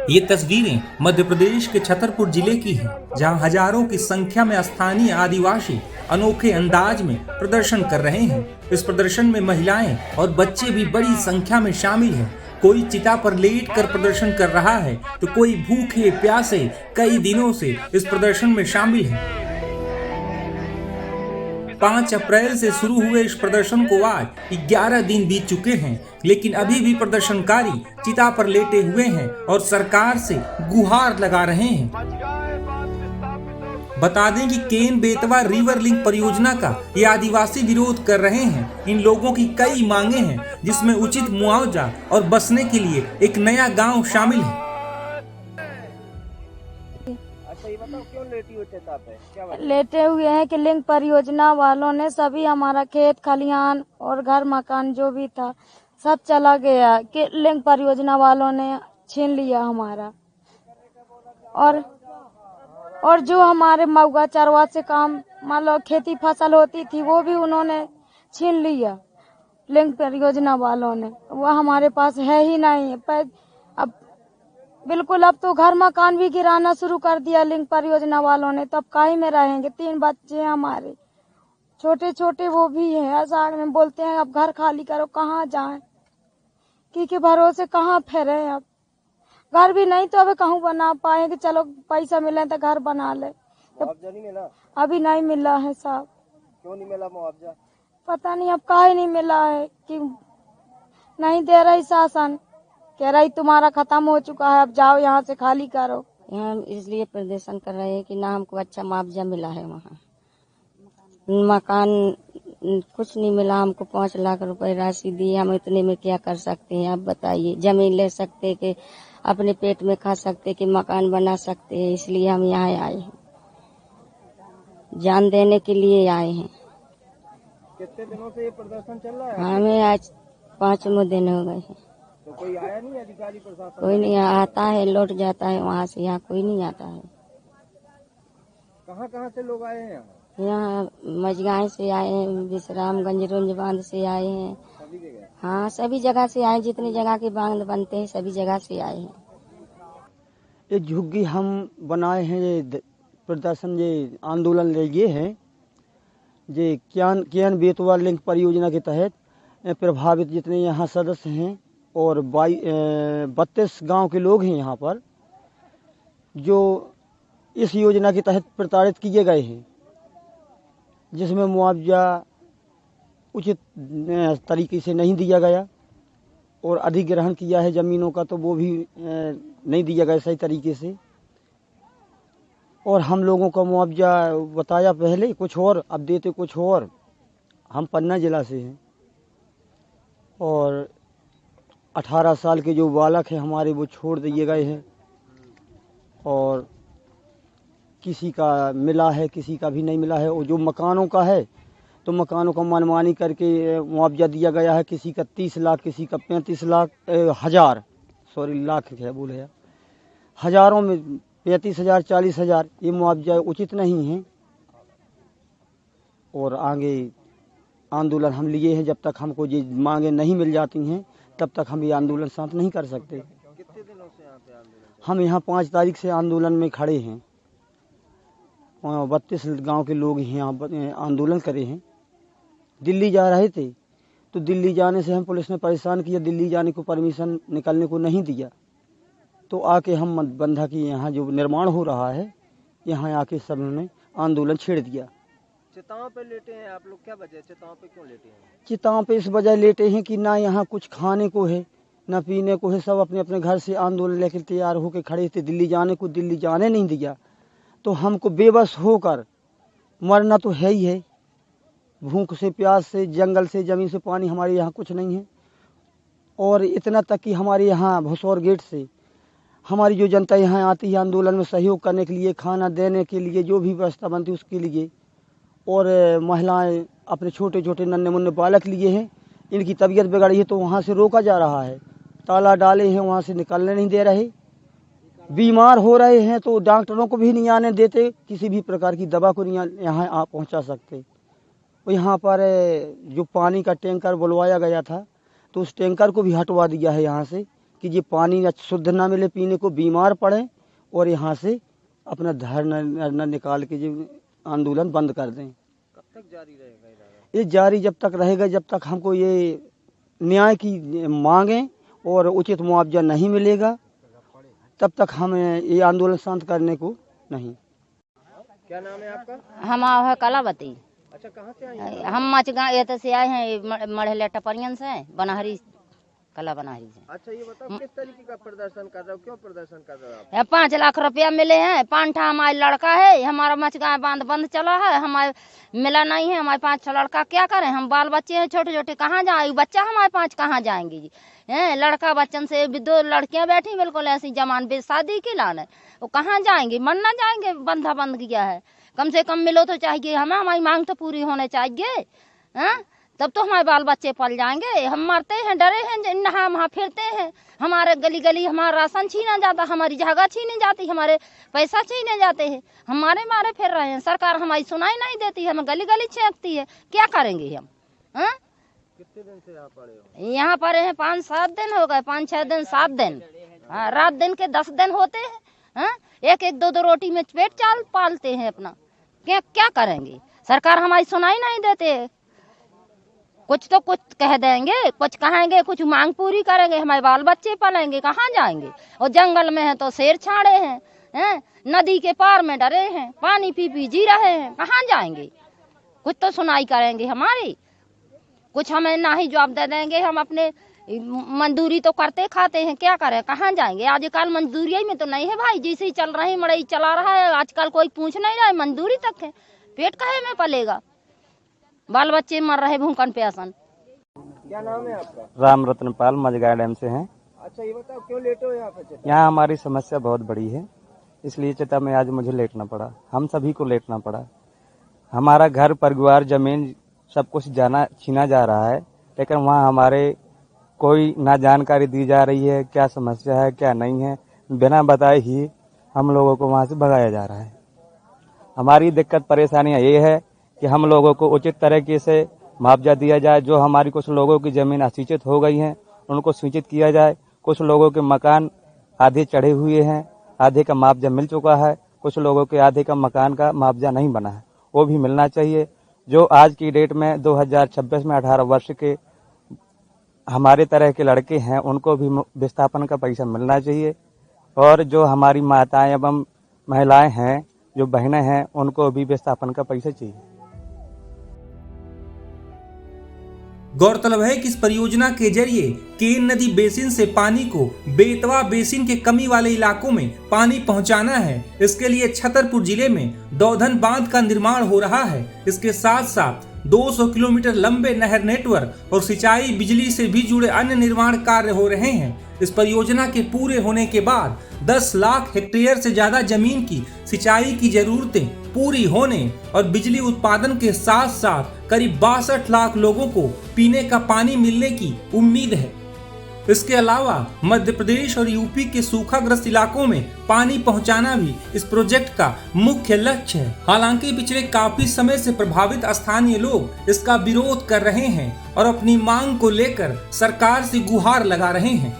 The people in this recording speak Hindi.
ये तस्वीरें मध्य प्रदेश के छतरपुर जिले की हैं, जहां हजारों की संख्या में स्थानीय आदिवासी अनोखे अंदाज में प्रदर्शन कर रहे हैं। इस प्रदर्शन में महिलाएं और बच्चे भी बड़ी संख्या में शामिल हैं। कोई चिता पर लेट कर प्रदर्शन कर रहा है तो कोई भूखे प्यासे कई दिनों से इस प्रदर्शन में शामिल है। 5 अप्रैल से शुरू हुए इस प्रदर्शन को आज 11 दिन बीत चुके हैं, लेकिन अभी भी प्रदर्शनकारी चिता पर लेटे हुए हैं और सरकार से गुहार लगा रहे हैं। बता दें कि केन बेतवा रिवर लिंक परियोजना का ये आदिवासी विरोध कर रहे हैं। इन लोगों की कई मांगे हैं, जिसमें उचित मुआवजा और बसने के लिए एक नया गांव शामिल है। क्यों लेटे हुए हैं कि लिंक परियोजना वालों ने सभी हमारा खेत खलिहान और घर मकान जो भी था सब चला गया कि लिंक परियोजना वालों ने छीन लिया हमारा। और जो हमारे मऊगा चरवा से काम मान लो खेती फसल होती थी वो भी उन्होंने छीन लिया लिंक परियोजना वालों ने। वो हमारे पास है ही नहीं है। अब तो घर मकान भी गिराना शुरू कर दिया लिंक परियोजना वालों ने। तो अब काहे में रहेंगे? 3 बच्चे हैं हमारे, छोटे छोटे वो भी हैं। आषाढ़ में बोलते हैं अब घर खाली करो, कहाँ जाएं? के भरोसे कहाँ फेरे? अब घर भी नहीं तो अब कहूँ बना पाए कि चलो पैसा मिले तो घर बना ले। मुआवजा नहीं मिला? अभी नहीं मिला है साहब। क्यों नहीं मिला मुआवजा? पता नहीं अब काहे नहीं मिला है कि नहीं दे रही शासन। कह रही तुम्हारा खत्म हो चुका है, अब जाओ यहाँ से खाली करो। यहाँ इसलिए प्रदर्शन कर रहे हैं कि ना हमको अच्छा मुआवजा मिला है। वहाँ मकान कुछ नहीं मिला हमको। 5 लाख रुपए राशि दी, हम इतने में क्या कर सकते हैं आप बताइए? जमीन ले सकते कि अपने पेट में खा सकते कि मकान बना सकते हैं। इसलिए हम यहाँ आए हैं, जान देने के लिए आए हैं। कितने दिनों से ये प्रदर्शन चल रहा है? हमें आज 5वें दिन हो गए हैं। तो कोई आया नहीं? अधिकारी प्रशासन कोई नहीं आता है, लौट जाता है वहाँ से। यहाँ कोई नहीं आता है। कहाँ से लोग आए हैं? यहाँ मझगांव से आए हैं, विश्रामगंज रुंज बांध से आए हैं। सभी जगह? हाँ सभी जगह से आए, जितनी जगह के बांध बनते हैं सभी जगह से आए हैं। ये झुग्गी हम बनाए हैं, ये प्रदर्शन ये आंदोलन ये है ये केन बेतवा लिंक परियोजना के तहत प्रभावित जितने यहाँ सदस्य हैं और 32 गांव के लोग हैं यहाँ पर, जो इस योजना के तहत प्रताड़ित किए गए हैं, जिसमें मुआवजा उचित तरीके से नहीं दिया गया और अधिग्रहण किया है ज़मीनों का तो वो भी नहीं दिया गया सही तरीके से। और हम लोगों का मुआवजा बताया पहले कुछ और, अब देते कुछ और। हम पन्ना जिला से हैं और 18 साल के जो बालक हैं हमारे वो छोड़ दिए गए हैं और किसी का मिला है किसी का भी नहीं मिला है। और जो मकानों का है तो मकानों का मनमानी करके मुआवजा दिया गया है। किसी का 30 लाख, किसी का 35 लाख, लाख क्या बोले, हजारों में 35,000 40,000 ये मुआवजा उचित नहीं है। और आगे आंदोलन हम लिए हैं, जब तक हमको ये मांगे नहीं मिल जाती हैं तब तक हम ये आंदोलन शांत नहीं कर सकते। कितने दिनों से यहाँ पे आंदोलन? हम यहाँ 5 तारीख से आंदोलन में खड़े हैं। 32 गांव के लोग यहाँ आंदोलन करे हैं। दिल्ली जा रहे थे तो दिल्ली जाने से हम पुलिस ने परेशान किया, दिल्ली जाने को परमिशन निकलने को नहीं दिया। तो आके हम बंधा की यहाँ जो निर्माण हो रहा है यहाँ आके सब ने आंदोलन छेड़ दिया। चिताओं पे लेटे हैं आप लोग, क्या वजह? चिताओं पे क्यों लेटे हैं? चिताओं पे इस वजह लेटे हैं कि ना यहाँ कुछ खाने को है ना पीने को है। सब अपने अपने घर से आंदोलन लेकर तैयार होकर खड़े थे दिल्ली जाने को, दिल्ली जाने नहीं दिया। तो हमको बेबस होकर मरना तो है ही है, भूख से, प्यास से, जंगल से, जमीन से पानी हमारे यहाँ कुछ नहीं है। और इतना तक कि हमारे यहाँ भसौर गेट से हमारी जो जनता यहाँ आती है आंदोलन में सहयोग करने के लिए, खाना देने के लिए, जो भी व्यवस्था बनती है उसके लिए। और महिलाएं अपने छोटे छोटे नन्हे मुन्ने बालक लिए हैं, इनकी तबीयत बिगड़ी है तो वहाँ से रोका जा रहा है। ताला डाले हैं, वहाँ से निकलने नहीं दे रहे। बीमार हो रहे हैं तो डॉक्टरों को भी नहीं आने देते, किसी भी प्रकार की दवा को नहीं यहाँ आप पहुँचा सकते। और यहाँ पर जो पानी का टैंकर बुलवाया गया था तो उस टैंकर को भी हटवा दिया है यहाँ से कि ये पानी शुद्ध ना मिले पीने को, बीमार पड़े और यहाँ से अपना धरना निकाल के जो आंदोलन बंद कर दें। कब तक जारी रहेगा ये जारी जब तक रहेगा जब तक हमको ये न्याय की मांगें और उचित मुआवजा नहीं मिलेगा तब तक हम ये आंदोलन शांत करने को नहीं। क्या नाम है आपका? हम आओ है कलावती। अच्छा, कहाँ से आए हैं? हम मचगांव ये से आए हैं, मढ़ेले टपरियन से, बनहरी कला बनहरी से। अच्छा, ये बताओ किस तरीके का प्रदर्शन कर रहे हो, क्यों प्रदर्शन कर रहे हो आप? 5 लाख रुपया मिले हैं, 5 हमारे लड़का है, हमारा मचगांव बांध बंद चला है, हमारे मिला नहीं है, हमारे 5 लड़का क्या करें, हम बाल बच्चे हैं छोटे छोटे, कहाँ जाए बच्चा हमारे 5 कहाँ जाएंगे जी हैं? लड़का बच्चन से 2 लड़कियां बैठी बिल्कुल ऐसी जमान बे शादी की लाने, वो कहाँ जाएंगे, मन ना जाएंगे, बंधा बंद किया है। कम से कम मिलो तो चाहिए हमें, हमारी मांग तो पूरी होने चाहिए हैं, तब तो हमारे बाल बच्चे पल जाएंगे। हम मरते हैं, डरे हैं, नहा वहाँ फिरते हैं, हमारे गली गली हमारा राशन छीना जाता, हमारी जगह छीनी जाती, हमारे पैसा छीने जाते हैं, हमारे मारे फिर रहे हैं। सरकार हमारी सुनाई नहीं देती, हमें गली गली छेंकती है, क्या करेंगे हम हैं? कितने दिन से यहाँ पड़े हो? यहाँ पड़े हैं 5-7 दिन हो गए, 5-6 दिन 7 दिन, हाँ, रात दिन के 10 दिन होते हैं, हाँ? 1-1 2-2 रोटी में पेट चाल पालते हैं अपना, क्या करेंगे? सरकार हमारी सुनाई नहीं देते, कुछ तो कुछ कह देंगे, कुछ कहेंगे, कुछ मांग पूरी करेंगे, हमारे बाल बच्चे पालेंगे, कहाँ जाएंगे? और जंगल में है तो शेर छाड़े हैं, नदी के पार में डरे हैं, पानी पी पी जी रहे हैं, कहाँ जाएंगे? कुछ तो सुनाई करेंगे हमारी, कुछ हमें ना ही जवाब दे देंगे। हम अपने मजदूरी तो करते खाते हैं, क्या करें, कहाँ जाएंगे? आजकल मजदूरी में तो नहीं है भाई, जैसे चल रही मड़ई चला रहा है, आजकल कोई पूछ नहीं रहा है, मजदूरी तक है, पेट काहे में पलेगा, बाल बच्चे मर रहे भूखन प्यासन। क्या नाम है आपका? राम रतन पाल, मझगांव डैम से हैं। अच्छा, ये बताओ क्यों लेटे हो यहाँ पे? यहाँ हमारी समस्या बहुत बड़ी है, इसलिए चिता में आज मुझे लेटना पड़ा, हम सभी को लेटना पड़ा। हमारा घर परिवार जमीन सब कुछ छीना जा रहा है, लेकिन वहाँ हमारे कोई ना जानकारी दी जा रही है, क्या समस्या है क्या नहीं है, बिना बताए ही हम लोगों को वहाँ से भगाया जा रहा है। हमारी दिक्कत परेशानियाँ ये है कि हम लोगों को उचित तरीके से मुआवजा दिया जाए, जो हमारी कुछ लोगों की जमीन असिंचित हो गई हैं उनको सिंचित किया जाए, कुछ लोगों के मकान आधे चढ़े हुए हैं, आधे का मुआवजा मिल चुका है, कुछ लोगों के आधे का मकान का मुआवजा नहीं बना है, वो भी मिलना चाहिए। जो आज की डेट में 2026 में 18 वर्ष के हमारे तरह के लड़के हैं उनको भी विस्थापन का पैसा मिलना चाहिए, और जो हमारी माताएं एवं महिलाएं हैं, जो बहनें हैं, उनको भी विस्थापन का पैसा चाहिए। गौरतलब है कि इस परियोजना के जरिए केन नदी बेसिन से पानी को बेतवा बेसिन के कमी वाले इलाकों में पानी पहुंचाना है। इसके लिए छतरपुर जिले में दौधन बांध का निर्माण हो रहा है। इसके साथ साथ 200 किलोमीटर लंबे नहर नेटवर्क और सिंचाई बिजली से भी जुड़े अन्य निर्माण कार्य हो रहे हैं। इस परियोजना के पूरे होने के बाद 10 लाख हेक्टेयर से ज्यादा जमीन की सिंचाई की जरूरतें पूरी होने और बिजली उत्पादन के साथ साथ करीब 62 लाख लोगों को पीने का पानी मिलने की उम्मीद है। इसके अलावा मध्य प्रदेश और यूपी के सूखाग्रस्त इलाकों में पानी पहुंचाना भी इस प्रोजेक्ट का मुख्य लक्ष्य है। हालांकि पिछले काफी समय से प्रभावित स्थानीय लोग इसका विरोध कर रहे हैं और अपनी मांग को लेकर सरकार से गुहार लगा रहे हैं।